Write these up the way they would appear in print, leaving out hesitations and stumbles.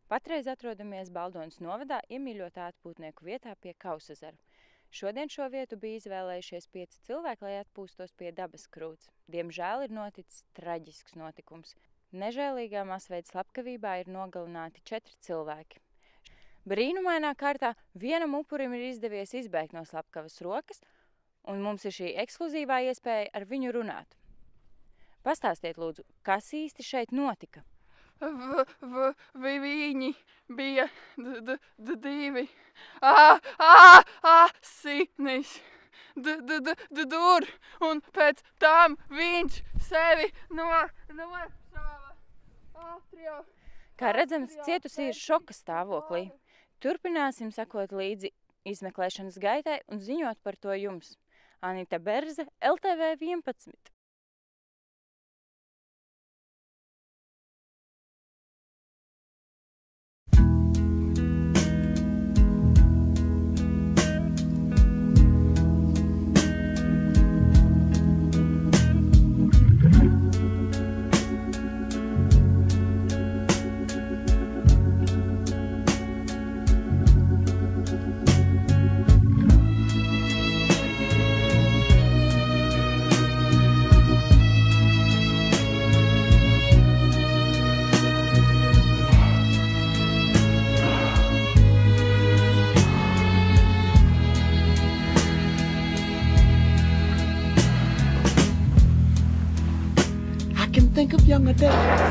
Patreiz atrodamies Baldonas novadā iemīļotā atpūtnieku vietā pie Kausezeru. Šodien šo vietu bija izvēlējušies 5 cilvēki, lai atpūstos pie dabas krūts. Diemžēl ir noticis traģisks notikums. Nežēlīgā masveida slepkavībā ir nogalināti 4 cilvēki. Brīnumainā kārtā vienam upurim ir izdevies izbēgt no slepkavas rokas, un mums ir šī ekskluzīvā iespēja ar viņu runāt. Pastāstiet, lūdzu, kas īsti šeit notika? Viņi bija divi asinis dur, un pēc tam viņš sevi nošāva. Kā redzams, cietusī ir šoka stāvoklī. Turpināsim sekot līdzi izmeklēšanas gaitai un ziņot par to jums. Anita Berze, LTV 11. Think of younger days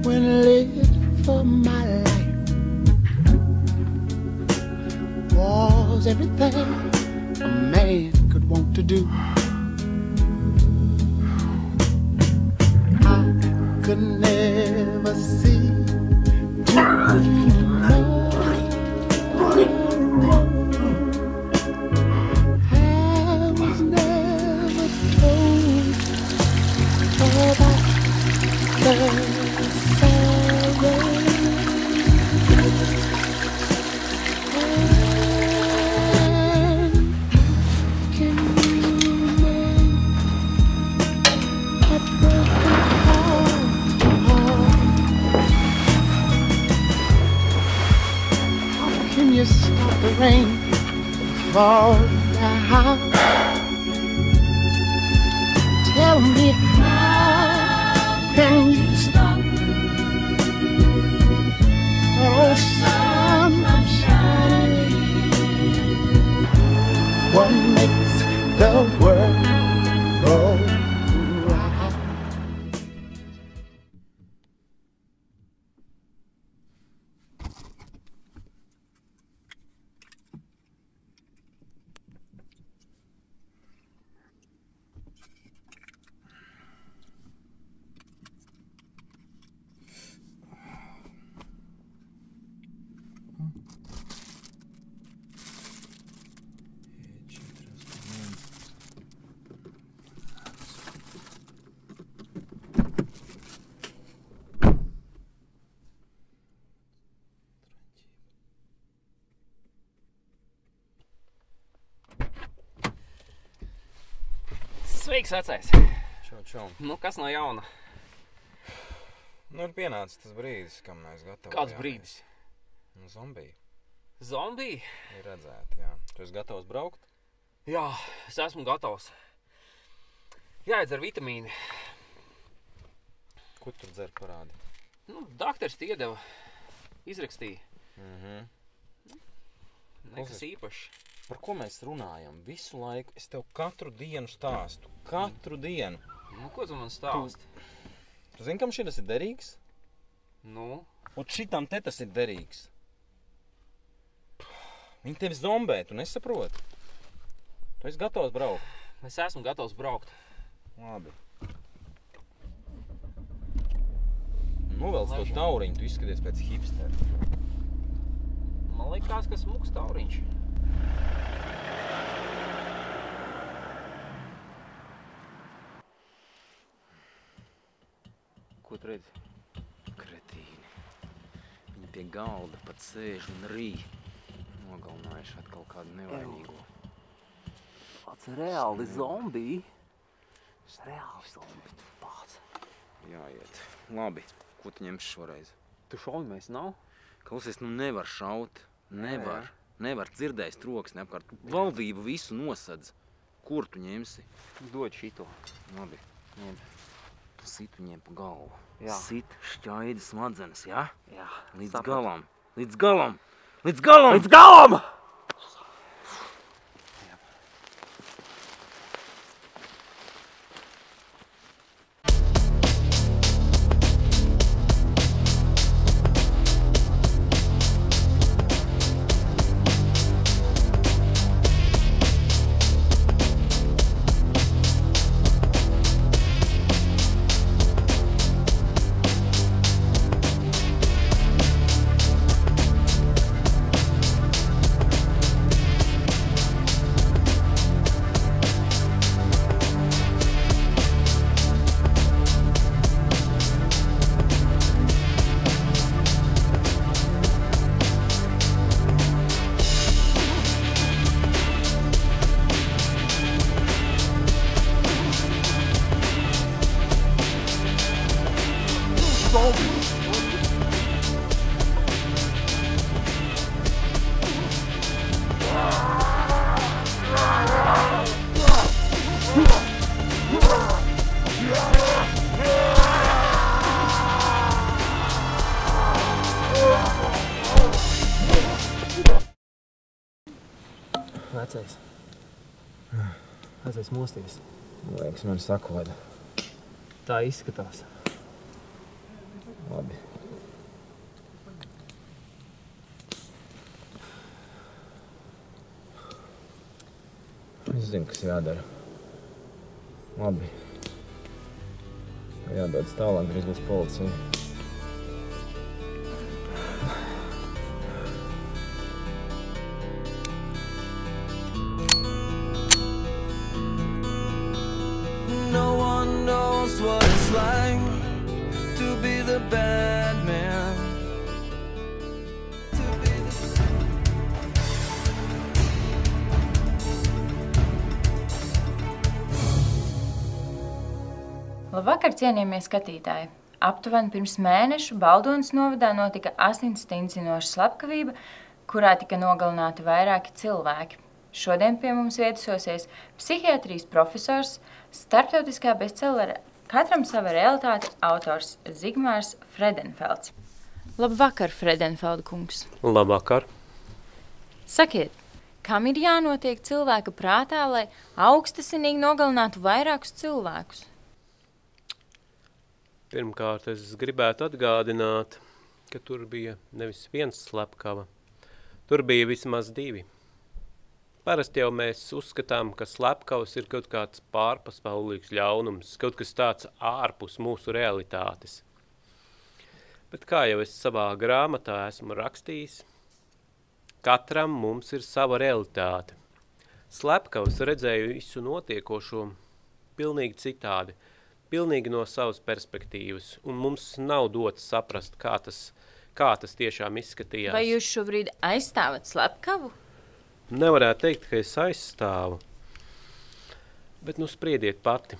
when I lived for my life was everything a man could want to do. I could never see tomorrow. I was never told about the sorrow. Can you make a broken heart whole? How can you stop the rain from falling down? Tell me, how can you stop the sun from shining? What makes the world go round? Sveiks, vecais! Čau. Nu, kas no jauna? Nu, ir pienācis tas brīdis, kam mēs gatavojāmies. Kāds brīdis? Nu, zombiji. Zombiji? Ir redzēti, jā. Tu esi gatavs braukt? Jā, es esmu gatavs. Jāiedzer vitamīni. Ko tu tur dzer, parādi? Nu, daktars tie iedeva. Izrakstīja. Nekas īpašs. Par ko mēs runājam? Visu laiku es tev katru dienu stāstu. Katru dienu. Nu, ko tu man stāsti? Tu zini, kam šitas ir derīgs? Nu? Un šitam te tas ir derīgs. Viņi tevi zombē, tu nesaproti. Tu esi gatavs braukt? Es esmu gatavs braukt. Labi. Nu, vēl to tauriņu, tu izskaties pēc hipstera. Man likās, ka smuks tauriņš. Ko tu redzi? Kretīni. Viņi pie galda pat sēž un rī. Nogalinājuši atkal kādu nevainīgo. Pats reāli zombiji. Reāli zombiji. Pats. Jāiet. Labi. Ko tu ņemsi šoreiz? Tu šaujamais nav? Klausies, nu nevar šaut. Nevar dzirdējis troksni apkārt. Valdība visu nosedz. Kur tu ņemsi? Dod šito. Labi, ņem. Tu sit viņiem pa galvu. Jā. Sit šķaidi smadzenes, ja? Jā. Līdz sapratu. galam. Līdz galam! Līdz galam! Līdz galam! Vecais mosties. Liekas, man sakoda. Tā izskatās. Labi. Es zinu, kas jādara. Labi. Jādodas tālāk, drīz būs policija. What it's like to be the bad man. Labvakar, cienījamie skatītāji! Aptuveni pirms mēneša Baldonas novadā notika asinstindzinoša slepkavība, kurā tika nogalināti vairāki cilvēki. Šodien pie mums viesosies psihiatrijas profesors, starptautiskā bestsellera Katram sava realitāte autors Zigmārs Fredenfelds. Labvakar, Fredenfelda kungs! Labvakar! Sakiet, kam ir jānotiek cilvēka prātā, lai augstasinīgi nogalinātu vairākus cilvēkus? Pirmkārt, es gribētu atgādināt, ka tur bija nevis viens slepkava. Tur bija vismaz divi. Parasti jau mēs uzskatām, ka slepkavs ir kaut kāds pārpasaulīgs ļaunums, kaut kas tāds ārpus mūsu realitātes. Bet kā jau es savā grāmatā esmu rakstījis, katram mums ir sava realitāte. Slepkavs redzēja visu notiekošo pilnīgi citādi, pilnīgi no savas perspektīvas, un mums nav dots saprast, kā tas tiešām izskatījās. Vai jūs šobrīd aizstāvat slepkavu? Nevarētu teikt, ka es aizstāvu, bet nu spriediet pati.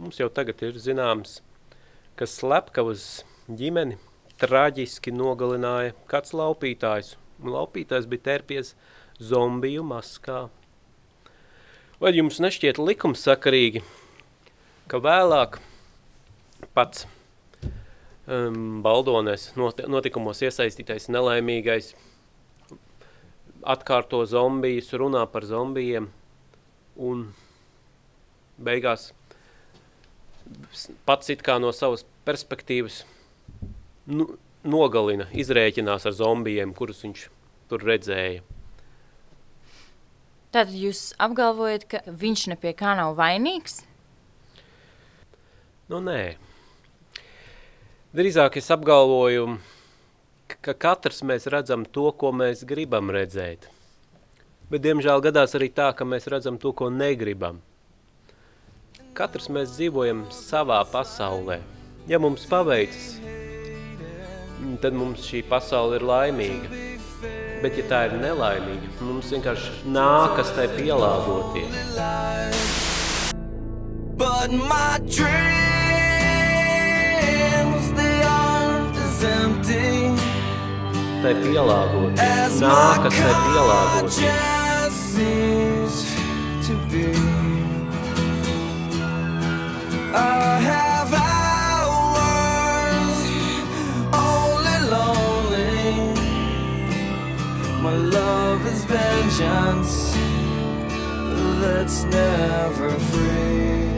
Mums jau tagad ir zināms, ka slepkavas ģimeni traģiski nogalināja kāds laupītājs, un laupītājs bija tērpies zombiju maskā. Vai jums nešķiet likumsakarīgi, ka vēlāk pats Baldonēs notikumos iesaistītais nelaimīgais atkārto zombijus, runā par zombijiem un beigās pats it kā no savas perspektīvas nogalina, izrēķinās ar zombijiem, kurus viņš tur redzēja. Tātad jūs apgalvojat, ka viņš ne pie kā nav vainīgs? Nu, nē. Drīzāk es apgalvoju, ka katrs mēs redzam to, ko mēs gribam redzēt. Bet, diemžēl, gadās arī tā, ka mēs redzam to, ko negribam. Katrs mēs dzīvojam savā pasaulē. Ja mums paveicas, tad mums šī pasaule ir laimīga. Bet, ja tā ir nelaimīga, mums vienkārši nākas tai pielāgoties. But my dreams, they are tai pielāgot. as Nākas tai my pielāgot. conscience seems to be. I have hours only lonely. My love is vengeance that's never free.